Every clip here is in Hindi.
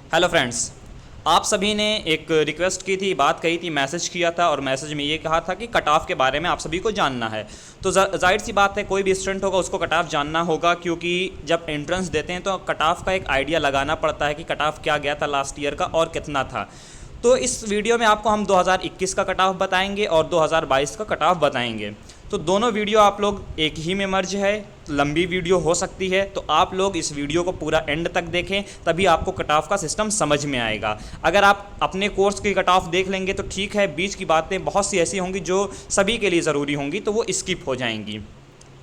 हेलो फ्रेंड्स, आप सभी ने एक रिक्वेस्ट की थी, बात कही थी, मैसेज किया था और मैसेज में ये कहा था कि कट ऑफ के बारे में आप सभी को जानना है। तो जाहिर सी बात है, कोई भी स्टूडेंट होगा उसको कट ऑफ जानना होगा, क्योंकि जब एंट्रेंस देते हैं तो कट ऑफ का एक आइडिया लगाना पड़ता है कि कट ऑफ क्या गया था लास्ट ईयर का और कितना था। तो इस वीडियो में आपको हम 2021 का कट ऑफ बताएंगे और 2022 का कट ऑफ बताएंगे। तो दोनों वीडियो आप लोग एक ही में मर्ज है, लंबी वीडियो हो सकती है, तो आप लोग इस वीडियो को पूरा एंड तक देखें, तभी आपको कट ऑफ का सिस्टम समझ में आएगा। अगर आप अपने कोर्स की कट ऑफ देख लेंगे तो ठीक है, बीच की बातें बहुत सी ऐसी होंगी जो सभी के लिए ज़रूरी होंगी, तो वो स्किप हो जाएंगी।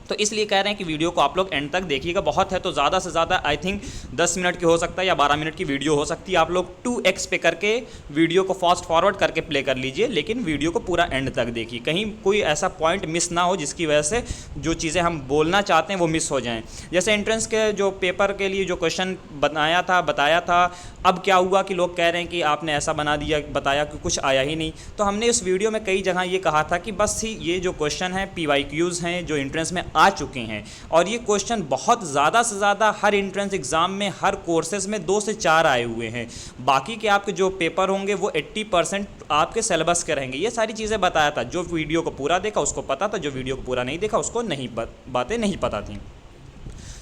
तो इसलिए कह रहे हैं कि वीडियो को आप लोग एंड तक देखिएगा। बहुत है तो ज़्यादा से ज़्यादा आई थिंक 10 मिनट की हो सकता है या 12 मिनट की वीडियो हो सकती है। आप लोग 2x पे करके वीडियो को फास्ट फॉरवर्ड करके प्ले कर लीजिए, लेकिन वीडियो को पूरा एंड तक देखिए, कहीं कोई ऐसा पॉइंट मिस ना हो जिसकी वजह से जो चीज़ें हम बोलना चाहते हैं वो मिस हो जाएँ। जैसे एंट्रेंस के जो पेपर के लिए जो क्वेश्चन बताया था, अब क्या हुआ कि लोग कह रहे हैं कि आपने ऐसा बना दिया, बताया कि कुछ आया ही नहीं। तो हमने इस वीडियो में कई जगह ये कहा था कि बस ही ये जो क्वेश्चन है PYQs हैं जो एंट्रेंस में आ चुके हैं, और ये क्वेश्चन बहुत ज़्यादा से ज़्यादा हर एंट्रेंस एग्ज़ाम में हर कोर्सेज़ में 2 से 4 आए हुए हैं। बाकी के आपके जो पेपर होंगे वो 80% आपके सिलेबस के रहेंगे। ये सारी चीज़ें बताया था। जो वीडियो को पूरा देखा उसको पता था, जो वीडियो को पूरा नहीं देखा उसको नहीं बातें नहीं पता थी।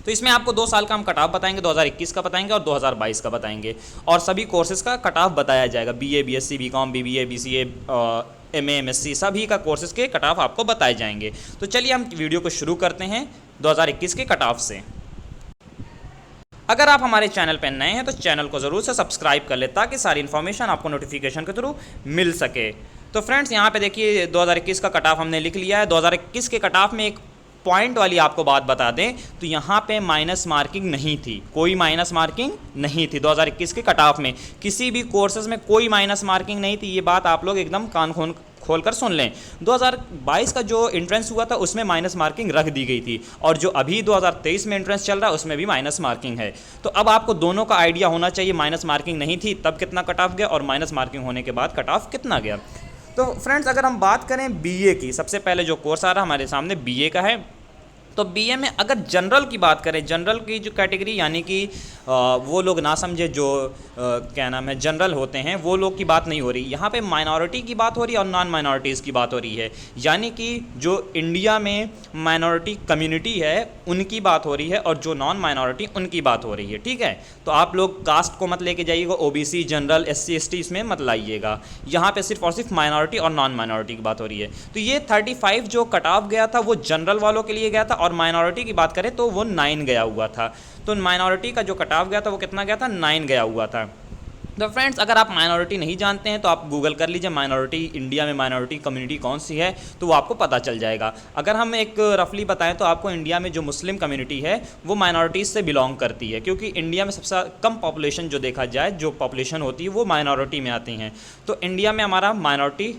तो इसमें आपको 2 साल का हम कट ऑफ बताएंगे, 2021 का बताएंगे और 2022 का बताएंगे, और सभी कोर्सेज़ का कट ऑफ बताया जाएगा। BA BSc BCom BBA BCA MA MSc सभी का कोर्सेज के कट ऑफ आपको बताए जाएंगे। तो चलिए हम वीडियो को शुरू करते हैं 2021 के कट ऑफ से। अगर आप हमारे चैनल पर नए हैं तो चैनल को ज़रूर से सब्सक्राइब कर ले, ताकि सारी इन्फॉर्मेशन आपको नोटिफिकेशन के थ्रू मिल सके। तो फ्रेंड्स, यहाँ पे देखिए 2021 का कट ऑफ हमने लिख लिया है। 2021 के कट ऑफ में एक पॉइंट वाली आपको बात बता दें तो यहाँ पे माइनस मार्किंग नहीं थी, कोई माइनस मार्किंग नहीं थी 2021 के कट ऑफ में। किसी भी कोर्सेज में कोई माइनस मार्किंग नहीं थी, ये बात आप लोग एकदम कान खोल कर सुन लें। 2022 का जो एंट्रेंस हुआ था उसमें माइनस मार्किंग रख दी गई थी, और जो अभी 2023 में एंट्रेंस चल रहा है उसमें भी माइनस मार्किंग है। तो अब आपको दोनों का आइडिया होना चाहिए, माइनस मार्किंग नहीं थी तब कितना कट ऑफ गया और माइनस मार्किंग होने के बाद कट ऑफ कितना गया। तो फ्रेंड्स, अगर हम बात करें BA की, सबसे पहले जो कोर्स आ रहा है हमारे सामने BA का है। तो BA में अगर जनरल की बात करें, जनरल की जो कैटेगरी यानी कि वो लोग ना समझे जो क्या नाम है जनरल होते हैं, वो लोग की बात नहीं हो रही यहाँ पे, माइनॉरिटी की बात हो रही है और नॉन माइनॉरिटीज़ की बात हो रही है। यानी कि जो इंडिया में माइनॉरिटी कम्युनिटी है उनकी बात हो रही है और जो नॉन माइनॉरिटी उनकी बात हो रही है। ठीक है, तो आप लोग कास्ट को मत लेके जाइएगा, OBC जनरल SC ST इसमें मत लाइएगा। यहाँ पे सिर्फ और सिर्फ माइनॉरिटी और नॉन माइनॉरिटी की बात हो रही है। तो ये 35 जो कट ऑफ गया था वो जनरल वालों के लिए गया था, और माइनॉरिटी की बात करें तो वो 9 गया हुआ था। तो माइनॉरिटी का जो कट ऑफ गया था वो कितना गया था, 9 गया हुआ था। तो फ्रेंड्स, अगर आप माइनॉरिटी नहीं जानते हैं तो आप गूगल कर लीजिए माइनॉरिटी, इंडिया में माइनॉरिटी कम्युनिटी कौन सी है, तो वो आपको पता चल जाएगा। अगर हम एक रफली बताएं तो आपको इंडिया में जो मुस्लिम कम्युनिटी है वो माइनॉरिटीज़ से बिलोंग करती है, क्योंकि इंडिया में सबसे कम पॉपुलेशन जो देखा जाए, जो पॉपुलेशन होती है वो माइनॉरिटी में आती हैं। तो इंडिया में हमारा माइनॉरिटी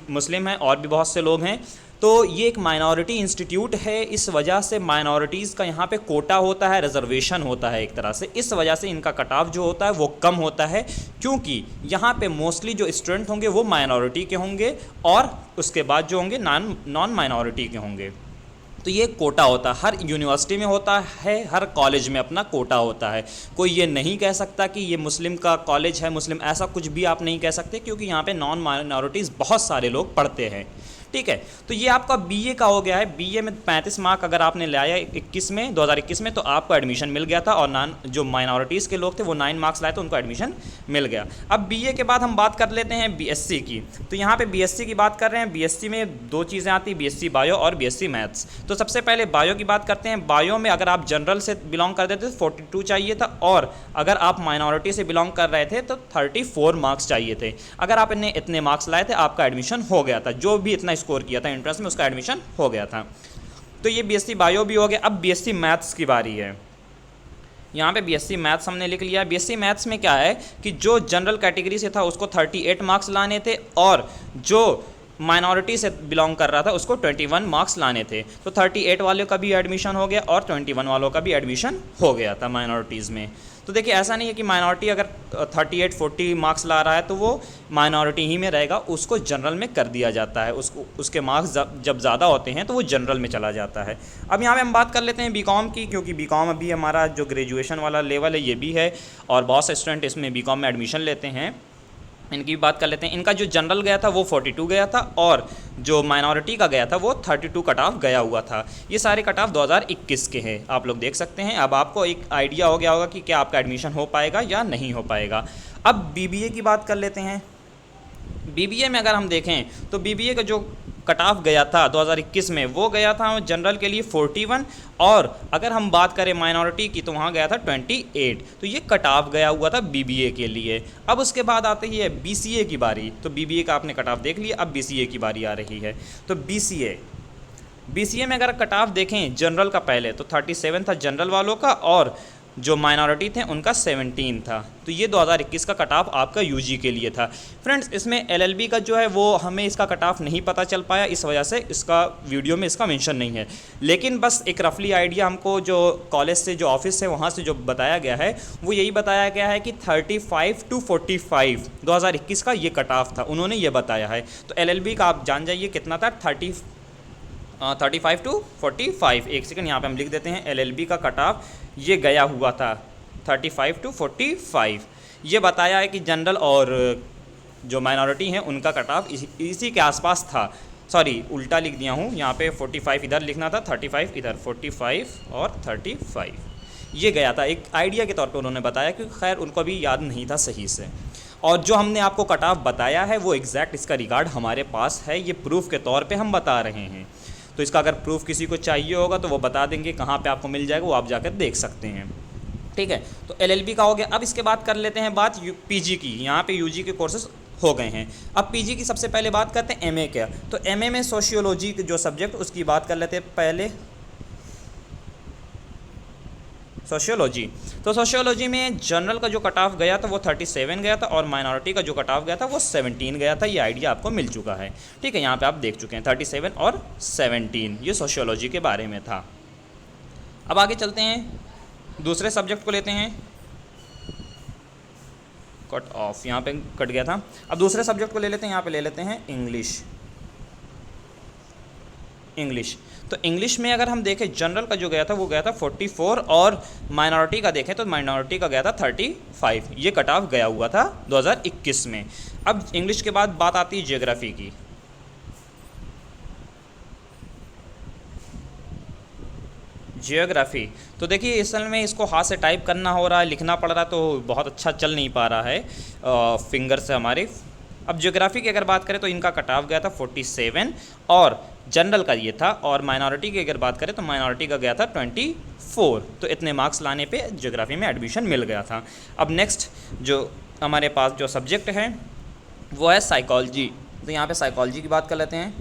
मुस्लिम है और भी बहुत से लोग हैं। तो ये एक माइनॉरिटी इंस्टीट्यूट है, इस वजह से माइनॉरिटीज़ का यहाँ पे कोटा होता है, रिजर्वेशन होता है एक तरह से। इस वजह से इनका कट ऑफ जो होता है वो कम होता है, क्योंकि यहाँ पे मोस्टली जो स्टूडेंट होंगे वो माइनॉरिटी के होंगे और उसके बाद जो होंगे नॉन माइनॉरिटी के होंगे। तो ये कोटा होता है, हर यूनिवर्सिटी में होता है, हर कॉलेज में अपना कोटा होता है। कोई ये नहीं कह सकता कि ये मुस्लिम का कॉलेज है, मुस्लिम, ऐसा कुछ भी आप नहीं कह सकते, क्योंकि यहाँ पे नॉन माइनॉरिटीज़ बहुत सारे लोग पढ़ते हैं। ठीक है, तो ये आपका BA का हो गया है। BA में 35 मार्क अगर आपने लाया 2021 में तो आपको एडमिशन मिल गया था, और जो माइनॉरिटीज़ के लोग थे वो 9 मार्क्स लाए तो उनको एडमिशन मिल गया। अब BA के बाद हम बात कर लेते हैं BSc की। तो यहाँ पे BSc की बात कर रहे हैं। BSc में 2 चीज़ें आती हैं, BSc बायो और BSc मैथ्स। तो सबसे पहले बायो की बात करते हैं। बायो में अगर आप जनरल से बिलोंग करते थे तो 42 चाहिए था, और अगर आप माइनॉरिटी से बिलोंग कर रहे थे तो 34 मार्क्स चाहिए थे। अगर आप इतने मार्क्स लाए थे आपका एडमिशन हो गया था, जो भी इतना स्कोर किया था एंट्रेंस में उसका एडमिशन हो गया था। तो ये BSc बायो भी हो गया। अब BSc मैथ्स की बारी है। यहाँ पे BSc मैथ्स हमने लिख लिया। BSc मैथ्स में क्या है कि जो जनरल कैटेगरी से था उसको 38 मार्क्स लाने थे, और जो माइनॉरिटी से बिलोंग कर रहा था उसको 21 मार्क्स लाने थे। तो 38 वालों का भी एडमिशन हो गया और 21 वालों का भी एडमिशन हो गया था माइनॉरिटीज़ में। तो देखिए ऐसा नहीं है कि माइनॉरिटी अगर 38-40 मार्क्स ला रहा है तो वो माइनॉरिटी ही में रहेगा, उसको जनरल में कर दिया जाता है, उसके मार्क्स जब ज़्यादा होते हैं तो वो जनरल में चला जाता है। अब यहाँ पे हम बात कर लेते हैं बीकॉम की, क्योंकि बीकॉम अभी हमारा जो ग्रेजुएशन वाला लेवल है ये भी है और बहुत से स्टूडेंट इसमें बीकॉम में एडमिशन लेते हैं। इनकी बात कर लेते हैं। इनका जो जनरल गया था वो 42 गया था और जो माइनॉरिटी का गया था वो 32 कट ऑफ गया हुआ था। ये सारे कट ऑफ 2021 के हैं, आप लोग देख सकते हैं। अब आपको एक आइडिया हो गया होगा कि क्या आपका एडमिशन हो पाएगा या नहीं हो पाएगा। अब बीबीए की बात कर लेते हैं। बीबीए में अगर हम देखें तो बीबीए का जो कट ऑफ गया था 2021 में वो गया था जनरल के लिए 41 और अगर हम बात करें माइनॉरिटी की तो वहाँ गया था 28। तो ये कट ऑफ गया हुआ था बीबीए के लिए। अब उसके बाद आते ही है बीसीए की बारी। तो बीबीए का आपने कट ऑफ देख लिया, अब बीसीए की बारी आ रही है। तो बीसीए में अगर कट ऑफ देखें जनरल का पहले तो 37 था जनरल वालों का और जो माइनॉरिटी थे उनका 17 था। तो ये 2021 का कट ऑफ आपका यूजी के लिए था। फ्रेंड्स इसमें एलएलबी का जो है वो हमें इसका कट ऑफ नहीं पता चल पाया, इस वजह से इसका वीडियो में इसका मेंशन नहीं है। लेकिन बस एक रफली आइडिया हमको जो कॉलेज से जो ऑफिस से वहाँ से जो बताया गया है वो यही बताया गया है कि 35 to 45 2021 का ये कट ऑफ था, उन्होंने ये बताया है। तो एलएलबी का आप जान जाइए कितना था, 35 to 45। एक सेकंड यहाँ पे हम लिख देते हैं, एलएलबी का कट ऑफ ये गया हुआ था 35 to 45। ये बताया है कि जनरल और जो माइनॉरिटी हैं उनका कट ऑफ इसी के आसपास था। सॉरी उल्टा लिख दिया हूँ, यहाँ पे 45 इधर लिखना था, 35 इधर, 45 और 35 ये गया था। एक आइडिया के तौर पे उन्होंने बताया, क्योंकि खैर उनको भी याद नहीं था सही से। और जो हमने आपको कट ऑफ बताया है वो एग्जैक्ट इसका रिकॉर्ड हमारे पास है, ये प्रूफ के तौर पे हम बता रहे हैं। तो इसका अगर प्रूफ किसी को चाहिए होगा तो वो बता देंगे कहाँ पे आपको मिल जाएगा, वो आप जाकर देख सकते हैं। ठीक है, तो एलएलबी का हो गया। अब इसके बाद कर लेते हैं बात पीजी की। यहाँ पे यूजी के कोर्सेज हो गए हैं। अब पीजी की सबसे पहले बात करते हैं एमए क्या। तो एमए में सोशियोलॉजी जो सब्जेक्ट उसकी बात कर लेते हैं पहले, सोशियोलॉजी। तो सोशियोलॉजी में जनरल का जो कट ऑफ गया था वो 37 गया था और माइनॉरिटी का जो कट ऑफ गया था वो 17 गया था। ये आइडिया आपको मिल चुका है। ठीक है, यहाँ पे आप देख चुके हैं 37 और 17, ये सोशियोलॉजी के बारे में था। अब आगे चलते हैं, दूसरे सब्जेक्ट को लेते हैं। कट ऑफ यहाँ पे कट गया था। अब दूसरे सब्जेक्ट को ले लेते हैं, यहाँ पे ले लेते हैं इंग्लिश। तो इंग्लिश में अगर हम देखें जनरल का जो गया था वो गया था 44 और माइनॉरिटी का देखें तो माइनॉरिटी का गया था 35। ये कट ऑफ गया हुआ था 2021 में। अब इंग्लिश के बाद बात आती है जियोग्राफी की। जियोग्राफी तो देखिए असल में इसको हाथ से टाइप करना हो रहा है, लिखना पड़ रहा है, तो बहुत अच्छा चल नहीं पा रहा है फिंगर से हमारे। अब ज्योग्राफी की अगर बात करें तो इनका कट ऑफ गया था 47 और जनरल का ये था, और माइनॉरिटी की अगर बात करें तो माइनॉरिटी का गया था 24। तो इतने मार्क्स लाने पे ज्योग्राफी में एडमिशन मिल गया था। अब नेक्स्ट जो हमारे पास जो सब्जेक्ट है वो है साइकोलॉजी। तो यहाँ पे साइकोलॉजी की बात कर लेते हैं।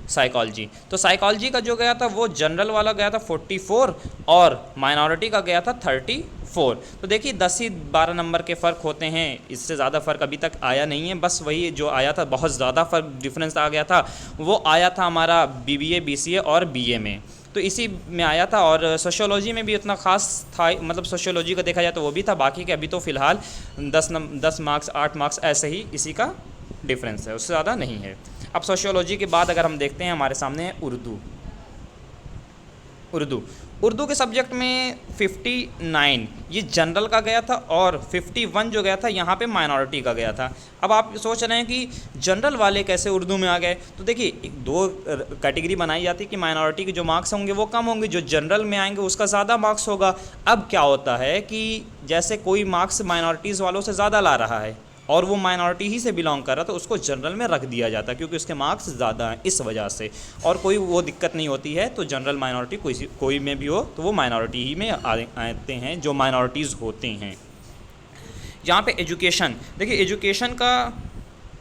साइकोलॉजी तो साइकोलॉजी का जो गया था वो जनरल वाला गया था 44 और माइनॉरिटी का गया था 34। तो देखिए 10 ही 12 नंबर के फ़र्क होते हैं, इससे ज़्यादा फ़र्क अभी तक आया नहीं है। बस वही जो आया था, बहुत ज़्यादा फ़र्क डिफरेंस आ गया था, वो आया था हमारा बीबीए, बीसीए और बीए में। तो इसी में आया था। और सोशियोलॉजी में भी उतना ख़ास था, मतलब सोशियोलॉजी का देखा जाए तो वो भी था, बाकी के अभी तो फ़िलहाल 10 मार्क्स 8 मार्क्स ऐसे ही इसी का डिफरेंस है, उससे ज़्यादा नहीं है। अब सोशियोलॉजी के बाद अगर हम देखते हैं हमारे सामने है उर्दू के सब्जेक्ट में 59 ये जनरल का गया था और 51 जो गया था यहाँ पे माइनॉरिटी का गया था। अब आप सोच रहे हैं कि जनरल वाले कैसे उर्दू में आ गए, तो देखिए 2 कैटेगरी बनाई जाती है कि माइनॉरिटी के जो मार्क्स होंगे वो कम होंगे, जो जनरल में आएंगे उसका ज़्यादा मार्क्स होगा। अब क्या होता है कि जैसे कोई मार्क्स माइनॉरिटीज़ वालों से ज़्यादा ला रहा है और वो माइनॉरिटी ही से बिलोंग कर रहा, तो उसको जनरल में रख दिया जाता है क्योंकि उसके मार्क्स ज़्यादा हैं इस वजह से। और कोई वो दिक्कत नहीं होती है, तो जनरल माइनॉरिटी कोई में भी हो तो वो माइनॉरिटी ही में आते हैं जो माइनॉरिटीज़ होते हैं। यहाँ पे एजुकेशन देखिए, एजुकेशन का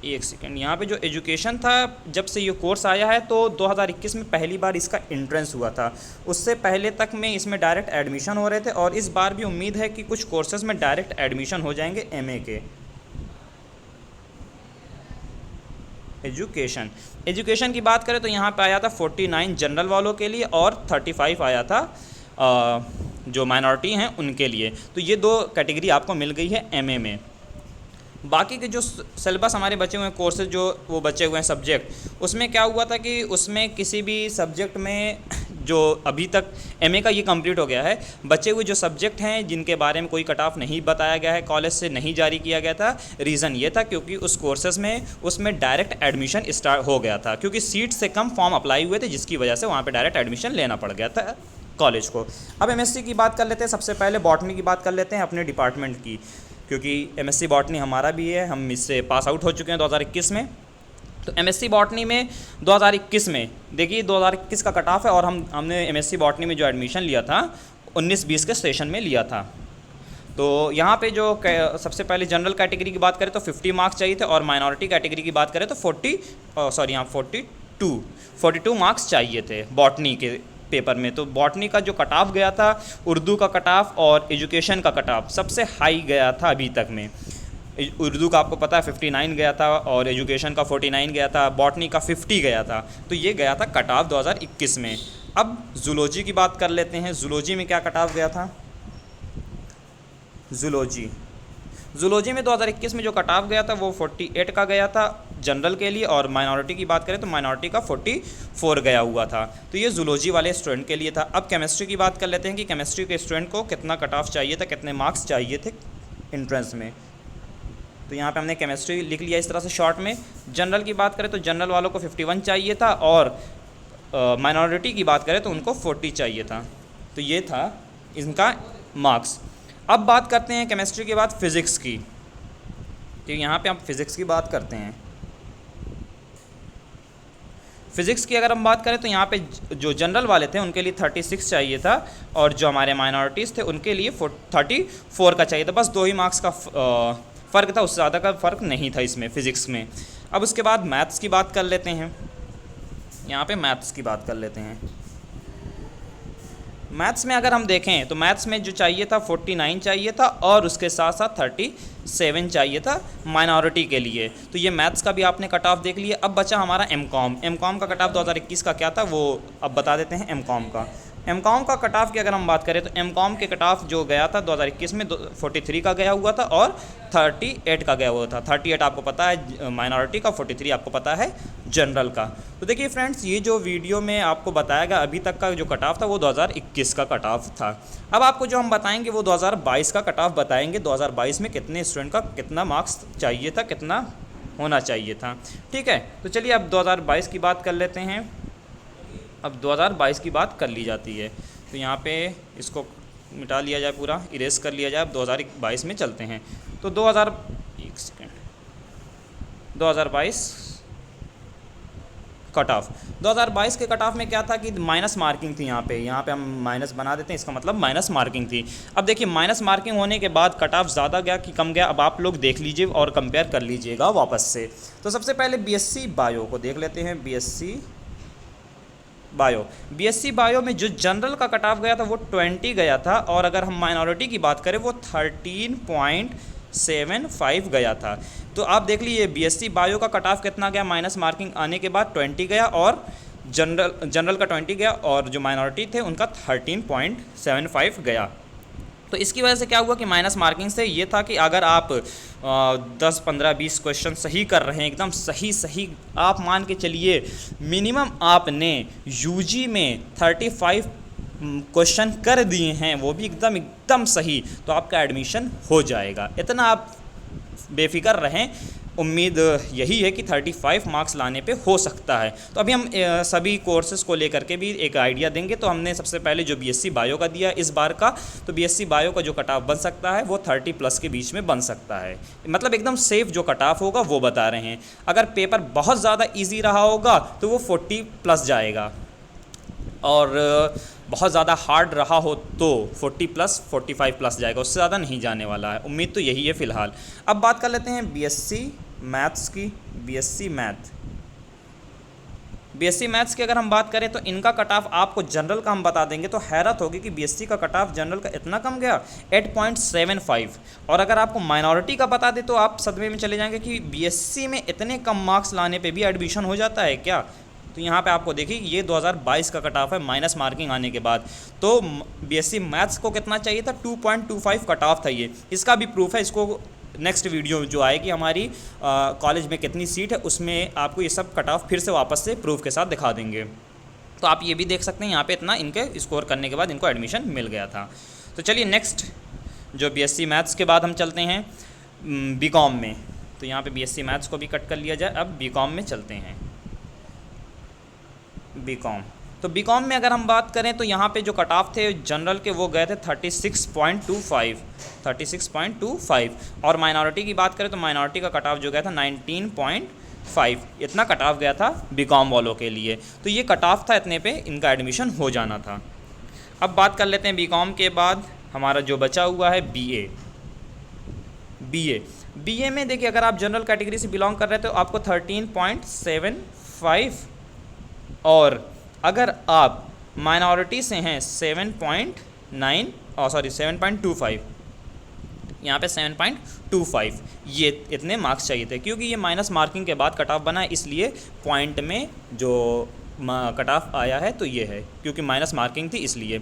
एक सेकेंड, यहाँ पे जो एजुकेशन था जब से ये कोर्स आया है तो 2021 में पहली बार इसका एंट्रेंस हुआ था। उससे पहले तक में इसमें डायरेक्ट एडमिशन हो रहे थे और इस बार भी उम्मीद है कि कुछ कोर्सेज़ में डायरेक्ट एडमिशन हो जाएंगे एमए के। एजुकेशन की बात करें तो यहाँ पे आया था 49 जनरल वालों के लिए और 35 आया था जो माइनॉरिटी हैं उनके लिए। तो ये 2 कैटेगरी आपको मिल गई है एमए में। बाकी के जो सिलेबस हमारे बचे हुए हैं कोर्सेज, जो वो बचे हुए हैं सब्जेक्ट, उसमें क्या हुआ था कि उसमें किसी भी सब्जेक्ट में जो अभी तक एमए का ये कंप्लीट हो गया है, बचे हुए जो सब्जेक्ट हैं जिनके बारे में कोई कट ऑफ नहीं बताया गया है, कॉलेज से नहीं जारी किया गया था, रीज़न ये था क्योंकि उस कोर्सेज में उसमें डायरेक्ट एडमिशन स्टार्ट हो गया था, क्योंकि सीट से कम फॉर्म अप्लाई हुए थे, जिसकी वजह से वहाँ पर डायरेक्ट एडमिशन लेना पड़ गया था कॉलेज को। अब एमएससी की बात कर लेते हैं। सबसे पहले बॉटनी की बात कर लेते हैं अपने डिपार्टमेंट की, क्योंकि एमएससी बॉटनी हमारा भी है, हम इससे पास आउट हो चुके हैं 2021 में। तो एमएससी बॉटनी में 2021 में देखिए 2021 का कट ऑफ है, और हमने एमएससी बॉटनी में जो एडमिशन लिया था 19-20 के सेशन में लिया था। तो यहाँ पे जो सबसे पहले जनरल कैटेगरी की बात करें तो 50 मार्क्स चाहिए थे, और माइनॉरिटी कैटेगरी की बात करें तो 42 मार्क्स चाहिए थे बॉटनी के पेपर में। तो बॉटनी का जो कट ऑफ गया था, उर्दू का कट ऑफ और एजुकेशन का कट ऑफ सबसे हाई गया था अभी तक में। उर्दू का आपको पता है 59 गया था, और एजुकेशन का 49 गया था, बॉटनी का 50 गया था। तो ये गया था कट ऑफ 2021 में। अब जूलॉजी की बात कर लेते हैं। जूलॉजी में क्या कट ऑफ गया था? जूलॉजी में 2021 में जो कट ऑफ गया था वो 48 का गया था जनरल के लिए, और माइनॉरिटी की बात करें तो माइनॉरिटी का 44 गया हुआ था। तो ये जूलॉजी वाले स्टूडेंट के लिए था। अब केमिस्ट्री की बात कर लेते हैं कि केमिस्ट्री के स्टूडेंट को कितना कट ऑफ चाहिए था, कितने मार्क्स चाहिए थे एंट्रेंस में। तो यहाँ पे हमने केमिस्ट्री लिख लिया इस तरह से शॉर्ट में। जनरल की बात करें तो जनरल वालों को 51 चाहिए था, और माइनॉरिटी की बात करें तो उनको 40 चाहिए था। तो ये था इनका मार्क्स। अब बात करते हैं केमिस्ट्री के बाद फ़िज़िक्स की। तो यहाँ पे हम फ़िज़िक्स की बात करते हैं। फ़िज़िक्स की अगर हम बात करें तो यहाँ पे जो जनरल वाले थे उनके लिए 36 चाहिए था, और जो हमारे माइनॉरिटीज़ थे उनके लिए 34 का चाहिए था। बस 2 ही मार्क्स का फ़र्क था, उससे ज़्यादा का फ़र्क नहीं था इसमें फ़िज़िक्स में। अब उसके बाद मैथ्स की बात कर लेते हैं। यहाँ पे मैथ्स की बात कर लेते हैं। मैथ्स में अगर हम देखें तो मैथ्स में जो चाहिए था 49 चाहिए था, और उसके साथ साथ 37 चाहिए था माइनॉरिटी के लिए। तो ये मैथ्स का भी आपने कट ऑफ देख लिया। अब बचा हमारा एमकॉम का कट ऑफ 2021 का क्या था वो अब बता देते हैं। एमकॉम का कट ऑफ की अगर हम बात करें तो एमकॉम के कट ऑफ जो गया था 2021 में 43 का गया हुआ था, और 38 का गया हुआ था। 38 आपको पता है माइनॉरिटी का, 43 आपको पता है जनरल का। तो देखिए फ्रेंड्स, ये जो वीडियो में आपको बताया गया अभी तक का जो कट ऑफ था वो 2021 का कट ऑफ था। अब आपको जो हम बताएंगे वो 2022 का कट ऑफ बताएंगे। 2022 में कितने स्टूडेंट का कितना मार्क्स चाहिए था, कितना होना चाहिए था। ठीक है, तो चलिए अब 2022 की बात कर लेते हैं। अब 2022 की बात कर ली जाती है, तो यहाँ पे इसको मिटा लिया जाए, पूरा इरेज कर लिया जाए। अब 2022 में चलते हैं। तो 2022 कट ऑफ, 2022 के कट ऑफ में क्या था कि माइनस मार्किंग थी। यहाँ पे हम माइनस बना देते हैं, इसका मतलब माइनस मार्किंग थी। अब देखिए माइनस मार्किंग होने के बाद कट ऑफ ज़्यादा गया कि कम गया, अब आप लोग देख लीजिए और कंपेयर कर लीजिएगा वापस से। तो सबसे पहले बीएससी बायो को देख लेते हैं। बीएससी बायो में जो जनरल का कट ऑफ गया था वो 20 गया था, और अगर हम माइनॉरिटी की बात करें वो 13.75 गया था। तो आप देख लीजिए बीएससी बायो का कट ऑफ कितना गया, माइनस मार्किंग आने के बाद 20 गया, और जनरल का 20 गया, और जो माइनॉरिटी थे उनका 13.75 गया। तो इसकी वजह से क्या हुआ कि माइनस मार्किंग से ये था कि अगर आप 10, 15, 20 क्वेश्चन सही कर रहे हैं, एकदम सही आप मान के चलिए मिनिमम आपने यूजी में 35 क्वेश्चन कर दिए हैं, वो भी एकदम सही, तो आपका एडमिशन हो जाएगा। इतना आप बेफिक्र रहें। उम्मीद यही है कि 35 मार्क्स लाने पे हो सकता है। तो अभी हम सभी कोर्सेज़ को लेकर के भी एक आइडिया देंगे। तो हमने सबसे पहले जो बीएससी बायो का दिया इस बार का, तो बीएससी बायो का जो कट ऑफ बन सकता है वो 30+ के बीच में बन सकता है। मतलब एकदम सेफ जो कट ऑफ होगा वो बता रहे हैं। अगर पेपर बहुत ज़्यादा ईजी रहा होगा तो वो 40+ जाएगा, और बहुत ज़्यादा हार्ड रहा हो तो 40+, 45+ जाएगा, उससे ज़्यादा नहीं जाने वाला है। उम्मीद तो यही है फ़िलहाल। अब बात कर लेते हैं बीएससी मैथ्स की। बीएससी मैथ्स की अगर हम बात करें तो इनका कट ऑफ आपको जनरल का हम बता देंगे तो हैरत होगी कि बीएससी का कट ऑफ जनरल का इतना कम गया, 8.75। और अगर आपको माइनॉरिटी का बता दें तो आप सदमे में चले जाएंगे कि बीएससी में इतने कम मार्क्स लाने पे भी एडमिशन हो जाता है क्या। तो यहाँ पे आपको देखिए ये 2022 का कट ऑफ है माइनस मार्किंग आने के बाद। तो बीएससी मैथ्स को कितना चाहिए था, 2.25 कट ऑफ था ये। इसका भी प्रूफ है, इसको नेक्स्ट वीडियो जो आएगी हमारी कॉलेज में कितनी सीट है उसमें आपको ये सब कट ऑफ फिर से वापस से प्रूफ के साथ दिखा देंगे। तो आप ये भी देख सकते हैं यहाँ पे इतना इनके स्कोर करने के बाद इनको एडमिशन मिल गया था। तो चलिए नेक्स्ट जो बीएससी मैथ्स के बाद हम चलते हैं बीकॉम में। तो यहाँ पे बीएससी मैथ्स को भी कट कर लिया जाए, अब बीकॉम में चलते हैं। बीकॉम, तो बीकॉम में अगर हम बात करें तो यहाँ पे जो कट ऑफ थे जनरल के वो गए थे 36.25 और माइनॉरिटी की बात करें तो माइनॉरिटी का कट ऑफ जो गया था 19.5, इतना कट ऑफ गया था बीकॉम वालों के लिए। तो ये कट ऑफ था, इतने पे इनका एडमिशन हो जाना था। अब बात कर लेते हैं बीकॉम के बाद हमारा जो बचा हुआ है बीए में देखिए अगर आप जनरल कैटेगरी से बिलोंग कर रहे हैं तो आपको 13.75 और अगर आप माइनॉरिटी से हैं 7.25, यहाँ पे 7.25 ये इतने मार्क्स चाहिए थे। क्योंकि ये माइनस मार्किंग के बाद कट ऑफ बना है इसलिए पॉइंट में जो कट ऑफ आया है तो ये है, क्योंकि माइनस मार्किंग थी इसलिए।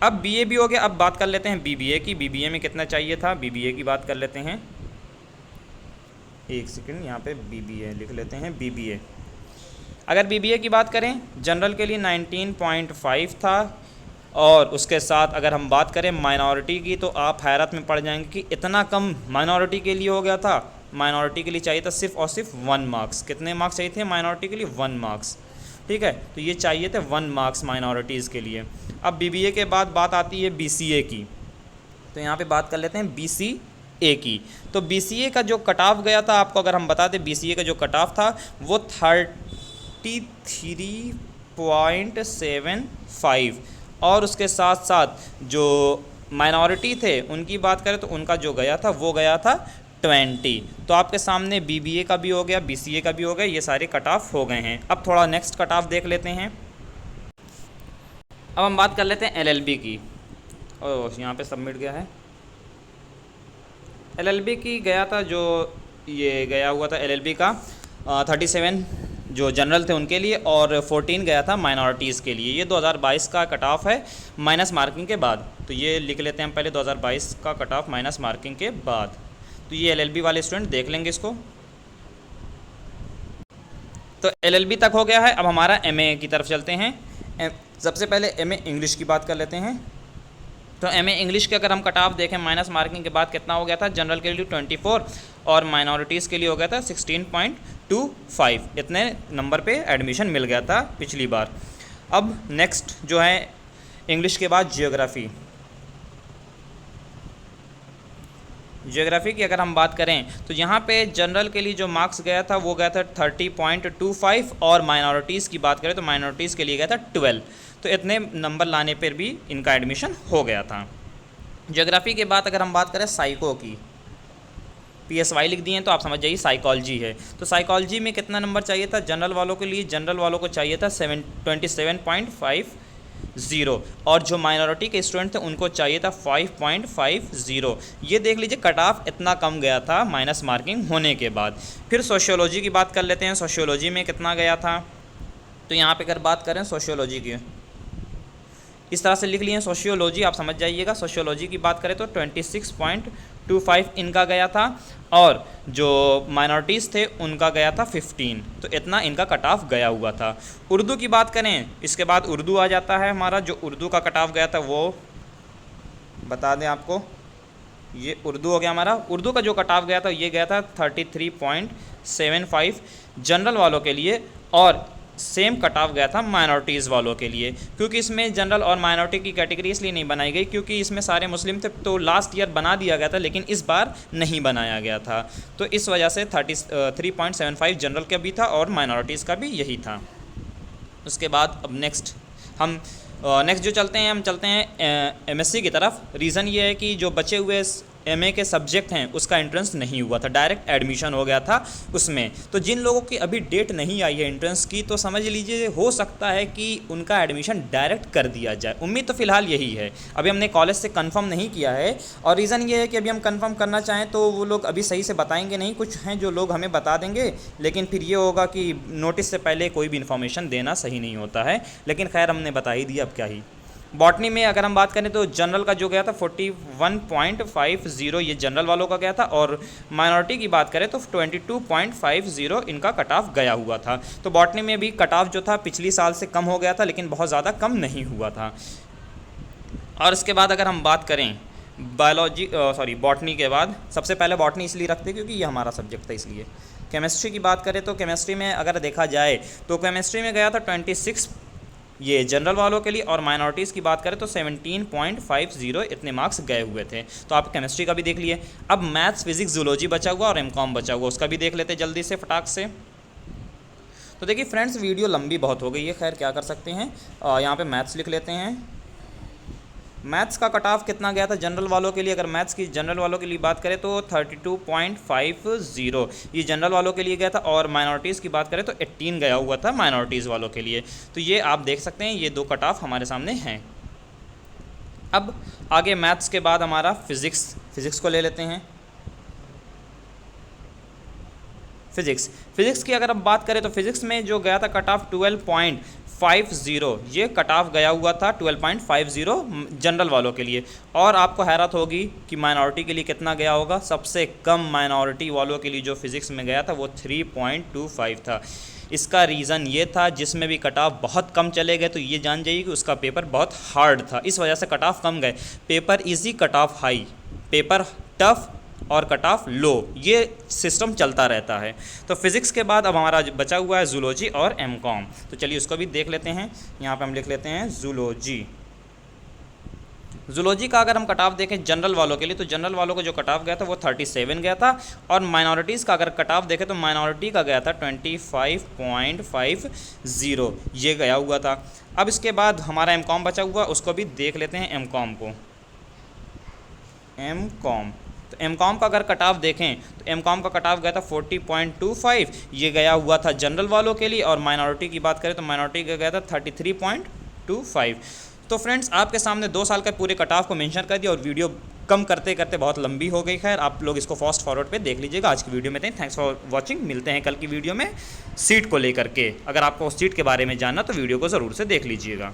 अब बीए भी हो गया, अब बात कर लेते हैं बीबीए की। बीबीए में कितना चाहिए था, बीबीए की बात कर लेते हैं। एक सेकंड, यहाँ पे बीबीए लिख लेते हैं। बीबीए, अगर बीबीए की बात करें जनरल के लिए 19.5 था और उसके साथ अगर हम बात करें माइनॉरिटी की तो आप हैरत में पड़ जाएंगे कि इतना कम माइनॉरिटी के लिए हो गया था। माइनॉरिटी के लिए चाहिए था सिर्फ और सिर्फ 1 मार्क्स। कितने मार्क्स चाहिए थे माइनॉरिटी के लिए, 1 मार्क्स, ठीक है। तो ये चाहिए थे 1 मार्क्स माइनॉरिटीज़ के लिए। अब बीबीए के बाद बात आती है बीसीए की, तो यहाँ पे बात कर लेते हैं बीसीए की। तो बीसीए का जो कट ऑफ गया था आपको अगर हम बता दें, बीसीए का जो कट ऑफ था वो 33.75 और उसके साथ साथ जो माइनॉरिटी थे उनकी बात करें तो उनका जो गया था वो गया था 20। तो आपके सामने बीबीए का भी हो गया, बीसीए का भी हो गया, ये सारे कट ऑफ हो गए हैं। अब थोड़ा नेक्स्ट कट ऑफ देख लेते हैं। अब हम बात कर लेते हैं एलएलबी की। ओह, यहाँ पे सबमिट गया है। एलएलबी की गया था जो ये गया हुआ था एलएलबी का 37 जो जनरल थे उनके लिए और 14 गया था माइनॉरिटीज़ के लिए। ये 2022 का कट ऑफ है माइनस मार्किंग के बाद। तो ये लिख लेते हैं पहले 2022 का कट ऑफ माइनस मार्किंग के बाद। तो ये एलएलबी वाले स्टूडेंट देख लेंगे इसको। तो एलएलबी तक हो गया है। अब हमारा एमए की तरफ चलते हैं। सबसे पहले एमए इंग्लिश की बात कर लेते हैं। तो एमए इंग्लिश के अगर हम कट ऑफ देखें माइनस मार्किंग के बाद कितना हो गया था, जनरल के लिए 24 और माइनॉरिटीज़ के लिए हो गया था 16.25। इतने नंबर पे एडमिशन मिल गया था पिछली बार। अब नेक्स्ट जो है इंग्लिश के बाद जियोग्राफ़ी। जियोग्राफी की अगर हम बात करें तो यहाँ पे जनरल के लिए जो मार्क्स गया था वो गया था 30.25 और माइनॉरिटीज़ की बात करें तो माइनॉरिटीज़ के लिए गया था 12। तो इतने नंबर लाने पर भी इनका एडमिशन हो गया था। जियोग्राफी के बाद अगर हम बात करें साइको की, PSY लिख दिए हैं तो आप समझ जाइए साइकोलॉजी है। तो साइकोलॉजी में कितना नंबर चाहिए था जनरल वालों के लिए, जनरल वालों को चाहिए था 27.50 और जो माइनॉरिटी के स्टूडेंट थे उनको चाहिए था 5.50। ये देख लीजिए कट ऑफ इतना कम गया था माइनस मार्किंग होने के बाद। फिर सोशियोलॉजी की बात कर लेते हैं। सोशियोलॉजी में कितना गया था, तो यहाँ पे अगर बात करें सोशियोलॉजी की इस तरह से लिख लिए सोशियोलॉजी, आप समझ जाइएगा। सोशियोलॉजी की बात करें तो 26.25 इनका गया था और जो माइनॉरिटीज़ थे उनका गया था 15। तो इतना इनका कट ऑफ गया हुआ था। उर्दू की बात करें, इसके बाद उर्दू आ जाता है हमारा। जो उर्दू का कट ऑफ गया था वो बता दें आपको, ये उर्दू हो गया हमारा। उर्दू का जो कट ऑफ गया था ये गया था 33.75 जनरल वालों के लिए और सेम कट ऑफ गया था माइनॉरिटीज़ वालों के लिए। क्योंकि इसमें जनरल और माइनॉरिटी की कैटेगरी इसलिए नहीं बनाई गई क्योंकि इसमें सारे मुस्लिम थे, तो लास्ट ईयर बना दिया गया था लेकिन इस बार नहीं बनाया गया था। तो इस वजह से 33.75 जनरल का भी था और माइनॉरिटीज़ का भी यही था। उसके बाद अब नेक्स्ट जो चलते हैं हम चलते हैं MSc की तरफ। रीज़न ये है कि जो बचे हुए एमए के सब्जेक्ट हैं उसका एंट्रेंस नहीं हुआ था, डायरेक्ट एडमिशन हो गया था उसमें। तो जिन लोगों की अभी डेट नहीं आई है एंट्रेंस की, तो समझ लीजिए हो सकता है कि उनका एडमिशन डायरेक्ट कर दिया जाए। उम्मीद तो फ़िलहाल यही है, अभी हमने कॉलेज से कंफर्म नहीं किया है, और रीज़न ये है कि अभी हम कंफर्म करना चाहें तो वो लोग अभी सही से बताएंगे नहीं। कुछ हैं जो लोग हमें बता देंगे, लेकिन फिर ये होगा कि नोटिस से पहले कोई भी इन्फॉर्मेशन देना सही नहीं होता है। लेकिन खैर हमने बता ही दिया, अब क्या ही। बॉटनी में अगर हम बात करें तो जनरल का जो गया था 41.50 ये जनरल वालों का गया था, और माइनॉरिटी की बात करें तो 22.50 इनका कट ऑफ गया हुआ था। तो बॉटनी में भी कट ऑफ जो था पिछली साल से कम हो गया था, लेकिन बहुत ज़्यादा कम नहीं हुआ था। और इसके बाद अगर हम बात करें बॉटनी के बाद, सबसे पहले बॉटनी इसलिए रखते क्योंकि ये हमारा सब्जेक्ट था, इसलिए। केमिस्ट्री की बात करें तो केमिस्ट्री में अगर देखा जाए तो केमिस्ट्री में गया था 26 ये जनरल वालों के लिए, और माइनॉरिटीज़ की बात करें तो 17.50 इतने मार्क्स गए हुए थे। तो आप केमिस्ट्री का भी देख लिए। अब मैथ्स, फिजिक्स, जूलॉजी बचा हुआ और एमकॉम बचा हुआ, उसका भी देख लेते जल्दी से फटाक से। तो देखिए फ्रेंड्स, वीडियो लंबी बहुत हो गई है, खैर क्या कर सकते हैं, यहाँ पे मैथ्स लिख लेते हैं। मैथ्स का कट ऑफ कितना गया था जनरल वालों के लिए? अगर मैथ्स की जनरल वालों के लिए बात करें तो 32.50 ये जनरल वालों के लिए गया था, और माइनॉरिटीज़ की बात करें तो 18 गया हुआ था माइनॉरिटीज़ वालों के लिए। तो ये आप देख सकते हैं, ये दो कट ऑफ हमारे सामने हैं। अब आगे मैथ्स के बाद हमारा फिज़िक्स को ले लेते हैं। फिज़िक्स की अगर हम बात करें तो फिज़िक्स में जो गया था कट ऑफ 12.50 ये कट ऑफ गया हुआ था 12.50 जनरल वालों के लिए। और आपको हैरत होगी कि माइनॉरिटी के लिए कितना गया होगा। सबसे कम माइनॉरिटी वालों के लिए जो फिज़िक्स में गया था वो 3.25 था। इसका रीज़न ये था, जिसमें भी कट ऑफ बहुत कम चले गए तो ये जान जाइए कि उसका पेपर बहुत हार्ड था, इस वजह से कट ऑफ कम गए। Paper easy, cut off high, paper tough और कट ऑफ लो, ये सिस्टम चलता रहता है। तो फिज़िक्स के बाद अब हमारा बचा हुआ है जूलॉजी और एमकॉम। तो चलिए उसको भी देख लेते हैं। यहाँ पे हम लिख लेते हैं जूलॉजी का अगर हम कट ऑफ देखें जनरल वालों के लिए, तो जनरल वालों को जो कट ऑफ गया था वो 37 गया था, और माइनॉरिटीज़ का अगर कट ऑफ देखें तो माइनॉरिटी का गया था 25.50 ये गया हुआ था। अब इसके बाद हमारा एमकॉम बचा हुआ, उसको भी देख लेते हैं। तो एमकॉम का अगर कट ऑफ देखें तो एमकॉम का कट ऑफ गया था 40.25 ये गया हुआ था जनरल वालों के लिए, और माइनॉरिटी की बात करें तो माइनॉरिटी का गया था 33.25। तो फ्रेंड्स, आपके सामने 2 साल का पूरे कट ऑफ को मेंशन कर दिया, और वीडियो कम करते करते बहुत लंबी हो गई। खैर आप लोग इसको फास्ट फॉरवर्ड पे देख लीजिएगा। आज की वीडियो में थैंक्स फॉर वॉचिंग। मिलते हैं कल की वीडियो में सीट को लेकर के। अगर आपको सीट के बारे में जानना तो वीडियो को ज़रूर से देख लीजिएगा।